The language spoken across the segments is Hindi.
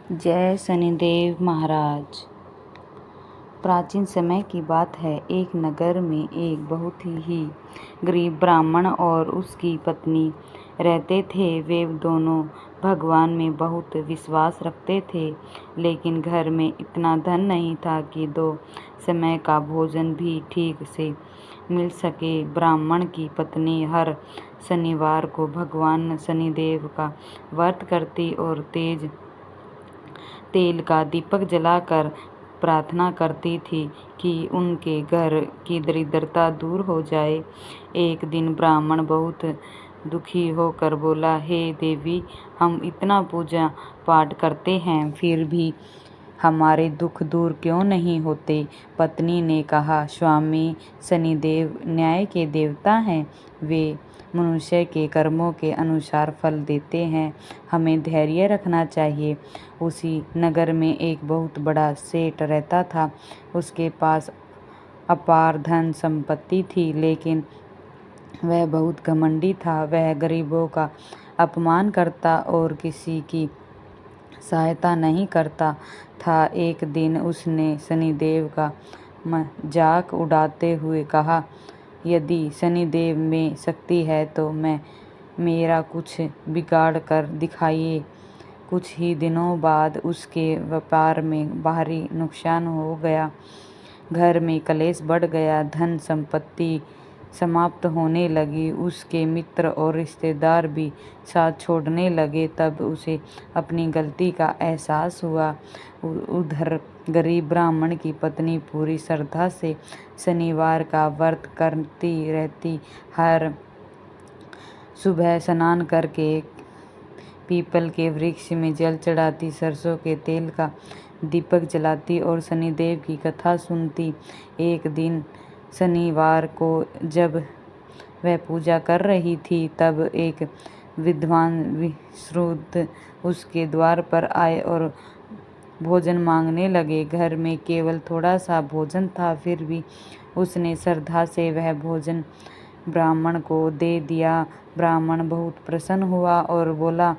जय शनिदेव महाराज। प्राचीन समय की बात है। एक नगर में एक बहुत ही गरीब ब्राह्मण और उसकी पत्नी रहते थे। वे दोनों भगवान में बहुत विश्वास रखते थे, लेकिन घर में इतना धन नहीं था कि 2 समय का भोजन भी ठीक से मिल सके। ब्राह्मण की पत्नी हर शनिवार को भगवान शनिदेव का व्रत करती और तेल का दीपक जलाकर प्रार्थना करती थी कि उनके घर की दरिद्रता दूर हो जाए। एक दिन ब्राह्मण बहुत दुखी होकर बोला, हे देवी, हम इतना पूजा पाठ करते हैं, फिर भी हमारे दुख दूर क्यों नहीं होते? पत्नी ने कहा, स्वामी शनिदेव न्याय के देवता हैं। वे मनुष्य के कर्मों के अनुसार फल देते हैं। हमें धैर्य रखना चाहिए। उसी नगर में एक बहुत बड़ा सेठ रहता था। उसके पास अपार धन संपत्ति थी, लेकिन वह बहुत घमंडी था। वह गरीबों का अपमान करता और किसी की सहायता नहीं करता था। एक दिन उसने शनिदेव का मजाक उड़ाते हुए कहा, यदि शनिदेव में शक्ति है तो मेरा कुछ बिगाड़ कर दिखाइए। कुछ ही दिनों बाद उसके व्यापार में भारी नुकसान हो गया। घर में कलेश बढ़ गया। धन संपत्ति समाप्त होने लगी। उसके मित्र और रिश्तेदार भी साथ छोड़ने लगे। तब उसे अपनी गलती का एहसास हुआ। उधर गरीब ब्राह्मण की पत्नी पूरी श्रद्धा से शनिवार का व्रत करती रहती। हर सुबह स्नान करके पीपल के वृक्ष में जल चढ़ाती, सरसों के तेल का दीपक जलाती और शनिदेव की कथा सुनती। एक दिन शनिवार को जब वह पूजा कर रही थी, तब एक विद्वान विश्रुत उसके द्वार पर आए और भोजन मांगने लगे। घर में केवल थोड़ा सा भोजन था, फिर भी उसने श्रद्धा से वह भोजन ब्राह्मण को दे दिया। ब्राह्मण बहुत प्रसन्न हुआ और बोला,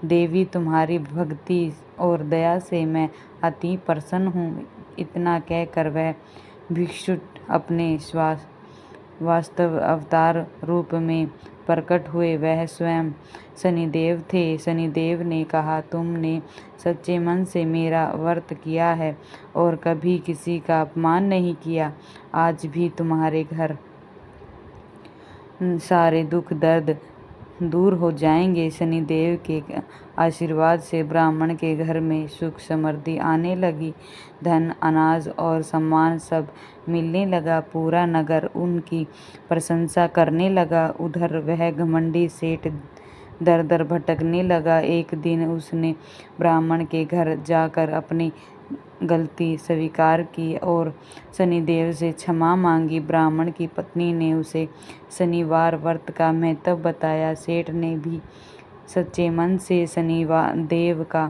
देवी, तुम्हारी भक्ति और दया से मैं अति प्रसन्न हूँ। इतना कहकर वह भिक्षु अपने वास्तव अवतार रूप में प्रकट हुए। वह स्वयं शनिदेव थे। शनिदेव ने कहा, तुमने सच्चे मन से मेरा व्रत किया है और कभी किसी का अपमान नहीं किया। आज भी तुम्हारे घर सारे दुख दर्द दूर हो जाएंगे। शनिदेव के आशीर्वाद से ब्राह्मण के घर में सुख समृद्धि आने लगी। धन, अनाज और सम्मान सब मिलने लगा। पूरा नगर उनकी प्रशंसा करने लगा। उधर वह घमंडी सेठ दर दर भटकने लगा। एक दिन उसने ब्राह्मण के घर जाकर अपनी गलती स्वीकार की और शनिदेव से क्षमा मांगी। ब्राह्मण की पत्नी ने उसे शनिवार व्रत का महत्व बताया। सेठ ने भी सच्चे मन से शनिवार देव का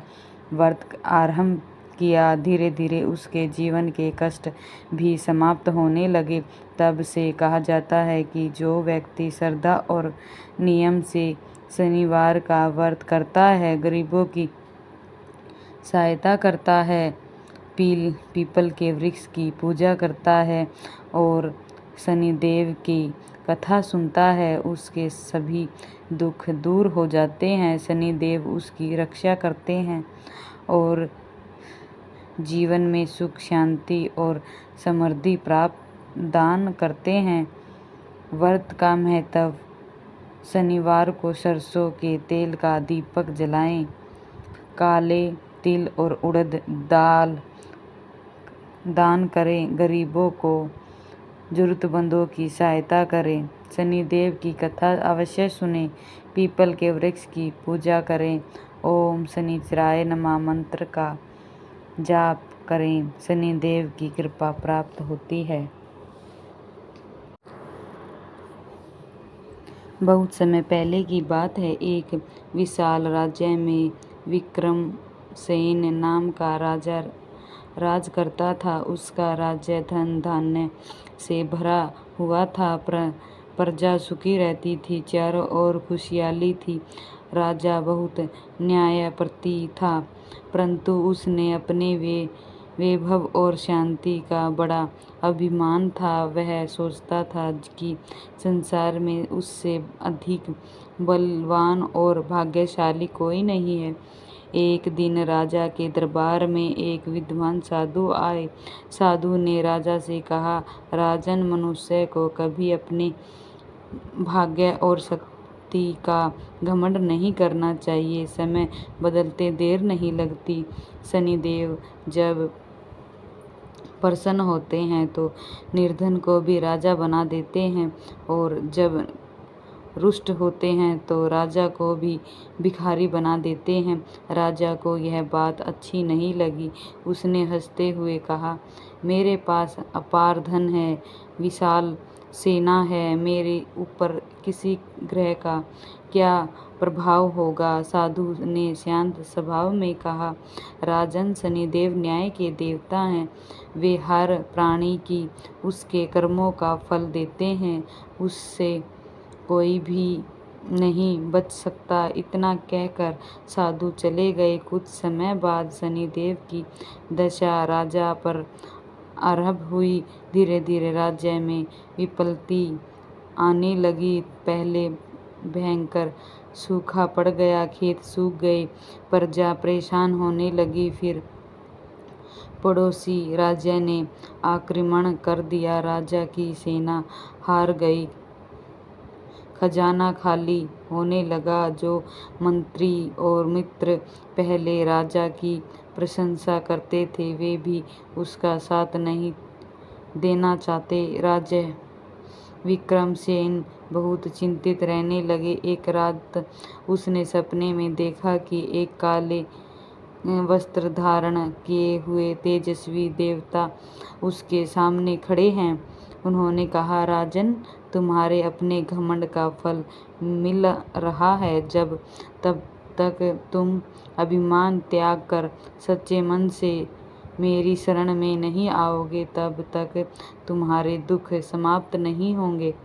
व्रत आरंभ किया। धीरे धीरे उसके जीवन के कष्ट भी समाप्त होने लगे। तब से कहा जाता है कि जो व्यक्ति श्रद्धा और नियम से शनिवार का व्रत करता है, गरीबों की सहायता करता है, पीपल के वृक्ष की पूजा करता है और शनिदेव की कथा सुनता है, उसके सभी दुख दूर हो जाते हैं। शनिदेव उसकी रक्षा करते हैं और जीवन में सुख, शांति और समृद्धि प्राप्त दान करते हैं। व्रत का महत्व। शनिवार को सरसों के तेल का दीपक जलाएं। काले तिल और उड़द दाल दान करें। गरीबों को, जरूरतमंदों की सहायता करें। शनिदेव की कथा अवश्य सुनें। पीपल के वृक्ष की पूजा करें। ओम शनिचराय नमः मंत्र का जाप करें। शनिदेव की कृपा प्राप्त होती है। बहुत समय पहले की बात है। एक विशाल राज्य में विक्रमसेन नाम का राजा राज करता था। उसका राज्य धन धान्य से भरा हुआ था। प्रजा सुखी रहती थी। चारों ओर खुशहाली थी। राजा बहुत न्यायप्रति था, परंतु उसने अपने वैभव और शांति का बड़ा अभिमान था। वह सोचता था कि संसार में उससे अधिक बलवान और भाग्यशाली कोई नहीं है। एक दिन राजा के दरबार में एक विद्वान साधु आए। साधु ने राजा से कहा, राजन, मनुष्य को कभी अपने भाग्य और शक्ति का घमंड नहीं करना चाहिए। समय बदलते देर नहीं लगती। शनिदेव जब प्रसन्न होते हैं तो निर्धन को भी राजा बना देते हैं, और जब रुष्ट होते हैं तो राजा को भी भिखारी बना देते हैं। राजा को यह बात अच्छी नहीं लगी। उसने हंसते हुए कहा, मेरे पास अपार धन है, विशाल सेना है, मेरे ऊपर किसी ग्रह का क्या प्रभाव होगा। साधु ने शांत स्वभाव में कहा, राजन, शनिदेव न्याय के देवता हैं। वे हर प्राणी की उसके कर्मों का फल देते हैं। उससे कोई भी नहीं बच सकता। इतना कहकर साधु चले गए। कुछ समय बाद शनिदेव की दशा राजा पर आरंभ हुई। धीरे धीरे राज्य में विपत्ति आने लगी। पहले भयंकर सूखा पड़ गया, खेत सूख गए, प्रजा परेशान होने लगी। फिर पड़ोसी राज्य ने आक्रमण कर दिया। राजा की सेना हार गई, खजाना खाली होने लगा। जो मंत्री और मित्र पहले राजा की प्रशंसा करते थे, वे भी उसका साथ नहीं देना चाहते। राजा विक्रमसेन बहुत चिंतित रहने लगे। एक रात उसने सपने में देखा कि एक काले वस्त्र धारण किए हुए तेजस्वी देवता उसके सामने खड़े हैं। उन्होंने कहा, राजन, तुम्हारे अपने घमंड का फल मिल रहा है। जब तब तक तुम अभिमान त्याग कर सच्चे मन से मेरी शरण में नहीं आओगे, तब तक तुम्हारे दुख समाप्त नहीं होंगे।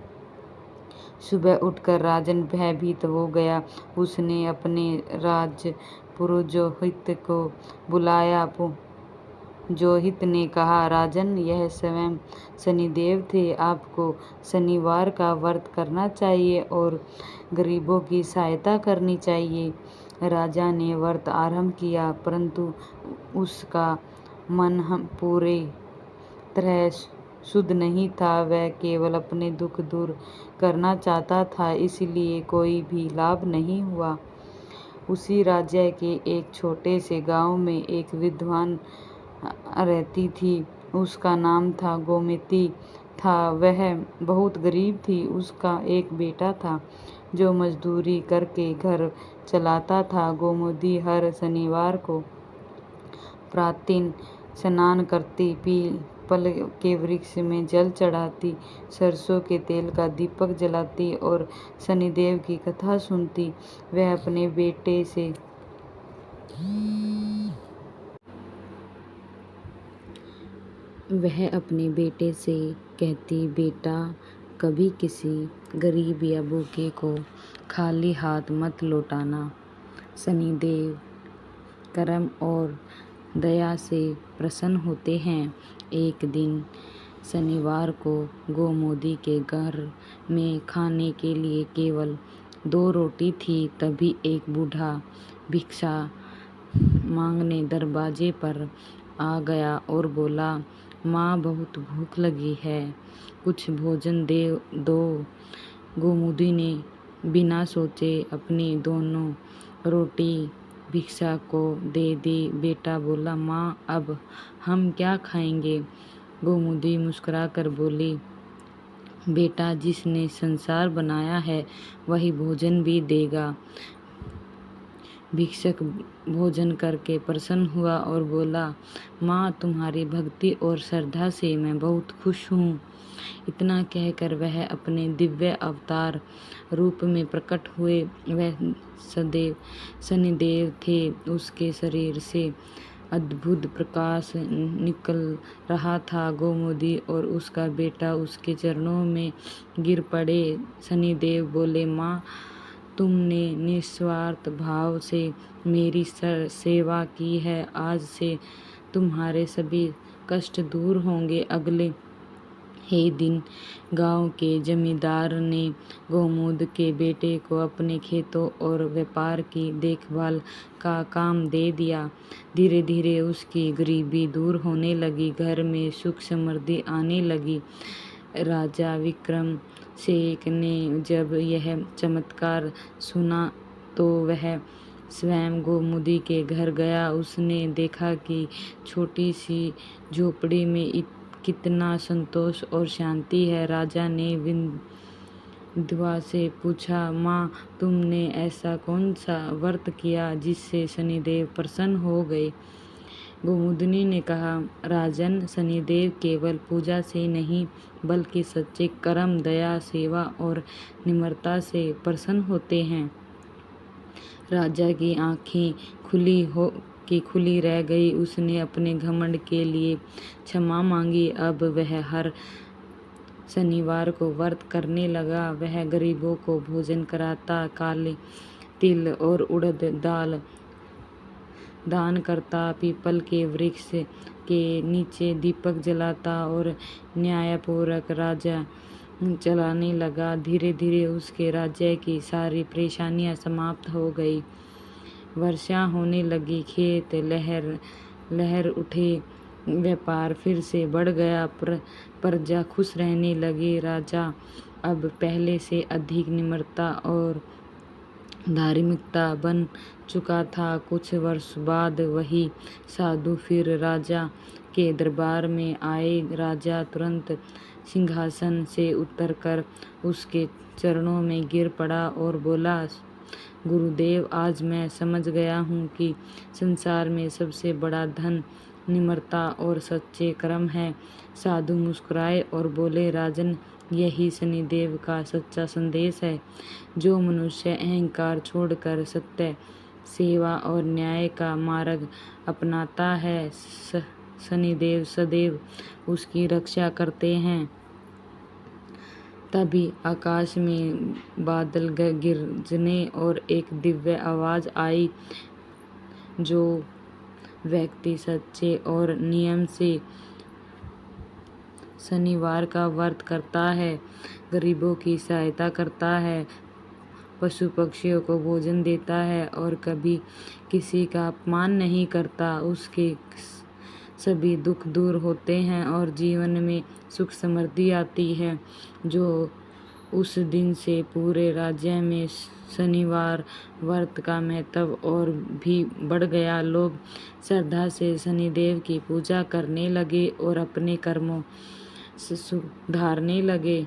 सुबह उठकर राजन भयभीत हो गया। उसने अपने राज पुरोहित को बुलाया। पुरोहित ने कहा, राजन, यह स्वयं शनिदेव थे। आपको शनिवार का व्रत करना चाहिए और गरीबों की सहायता करनी चाहिए। राजा ने व्रत आरंभ किया, परंतु उसका मन पूरी तरह शुद्ध नहीं था। वह केवल अपने दुख दूर करना चाहता था, इसलिए कोई भी लाभ नहीं हुआ। उसी राज्य के एक छोटे से गांव में एक विद्वान रहती थी। उसका नाम था गोमती था। वह बहुत गरीब थी। उसका एक बेटा था जो मजदूरी करके घर चलाता था। गोमती हर शनिवार को प्रातः स्नान करती, पीपल के वृक्ष में जल चढ़ाती, सरसों के तेल का दीपक जलाती और शनिदेव की कथा सुनती। वह अपने बेटे से कहती, बेटा, कभी किसी गरीब या भूखे को खाली हाथ मत लौटाना। शनिदेव कर्म और दया से प्रसन्न होते हैं। एक दिन शनिवार को गोमती के घर में खाने के लिए केवल 2 रोटी थी। तभी एक बूढ़ा भिक्षा मांगने दरवाजे पर आ गया और बोला, माँ, बहुत भूख लगी है, कुछ भोजन दे दो। गोमती ने बिना सोचे अपनी दोनों रोटी भिक्षा को दे दी। बेटा बोला, माँ, अब हम क्या खाएंगे? गोमती मुस्कुराकर बोली, बेटा, जिसने संसार बनाया है वही भोजन भी देगा। भिक्षक भोजन करके प्रसन्न हुआ और बोला, माँ, तुम्हारी भक्ति और श्रद्धा से मैं बहुत खुश हूँ। इतना कहकर वह अपने दिव्य अवतार रूप में प्रकट हुए। वह शनिदेव थे। उसके शरीर से अद्भुत प्रकाश निकल रहा था। गोमती और उसका बेटा उसके चरणों में गिर पड़े। शनिदेव बोले, माँ, तुमने निस्वार्थ भाव से मेरी सेवा की है। आज से तुम्हारे सभी कष्ट दूर होंगे। अगले ही दिन गांव के जमींदार ने गोमुद के बेटे को अपने खेतों और व्यापार की देखभाल का काम दे दिया। धीरे धीरे उसकी गरीबी दूर होने लगी, घर में सुख समृद्धि आने लगी। राजा विक्रम सेठ ने जब यह चमत्कार सुना तो वह स्वयं गोमुदी के घर गया। उसने देखा कि छोटी सी झोपड़ी में कितना संतोष और शांति है। राजा ने विधवा से पूछा, माँ, तुमने ऐसा कौन सा व्रत किया जिससे शनिदेव प्रसन्न हो गए? गोमुदनी ने कहा, राजन, शनिदेव केवल पूजा से नहीं बल्कि सच्चे कर्म, दया, सेवा और निम्रता से प्रसन्न होते हैं। राजा की आंखें खुली रह गई। उसने अपने घमंड के लिए क्षमा मांगी। अब वह हर शनिवार को व्रत करने लगा। वह गरीबों को भोजन कराता, काले तिल और उड़द दाल दान करता, पीपल के वृक्ष के नीचे दीपक जलाता और न्यायपूर्वक राज्य चलाने लगा। धीरे धीरे उसके राज्य की सारी परेशानियां समाप्त हो गई। वर्षा होने लगी, खेत लहर उठे, व्यापार फिर से बढ़ गया, प्रजा खुश रहने लगी। राजा अब पहले से अधिक निम्रता और धार्मिकता बन चुका था। कुछ वर्ष बाद वही साधु फिर राजा के दरबार में आए। राजा तुरंत सिंहासन से उतरकर उसके चरणों में गिर पड़ा और बोला, गुरुदेव, आज मैं समझ गया हूँ कि संसार में सबसे बड़ा धन निम्रता और सच्चे कर्म है। साधु मुस्कुराए और बोले, राजन, यही शनिदेव का सच्चा संदेश है। जो मनुष्य अहंकार छोड़कर सत्य, सेवा और न्याय का मार्ग अपनाता है, शनिदेव सदैव उसकी रक्षा करते हैं। तभी आकाश में बादल गिरजने और एक दिव्य आवाज आई, जो व्यक्ति सच्चे और नियम से शनिवार का व्रत करता है, गरीबों की सहायता करता है, पशु पक्षियों को भोजन देता है और कभी किसी का अपमान नहीं करता, उसके सभी दुख दूर होते हैं और जीवन में सुख समृद्धि आती है। जो उस दिन से पूरे राज्य में शनिवार व्रत का महत्व और भी बढ़ गया। लोग श्रद्धा से शनिदेव की पूजा करने लगे और अपने कर्मों से सुधारने लगे।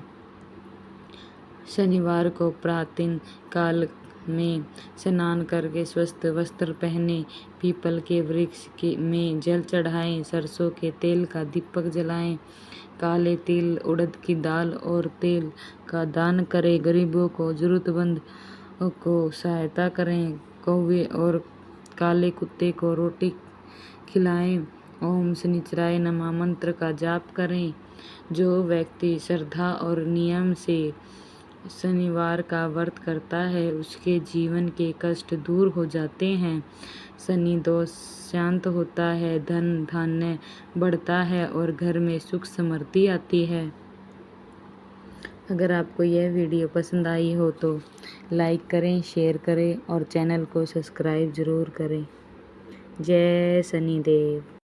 शनिवार को प्रातः काल में स्नान करके स्वस्थ वस्त्र पहने, पीपल के वृक्ष में जल चढ़ाएं, सरसों के तेल का दीपक जलाएं, काले तिल, उड़द की दाल और तेल का दान करें, गरीबों को, जरूरतमंद को सहायता करें, कौवे और काले कुत्ते को रोटी खिलाएं, ओम शनिचराय नमः मंत्र का जाप करें। जो व्यक्ति श्रद्धा और नियम से शनिवार का व्रत करता है, उसके जीवन के कष्ट दूर हो जाते हैं, शनि दोष शांत होता है, धन धान्य बढ़ता है और घर में सुख समृद्धि आती है। अगर आपको यह वीडियो पसंद आई हो तो लाइक करें, शेयर करें और चैनल को सब्सक्राइब ज़रूर करें। जय शनिदेव।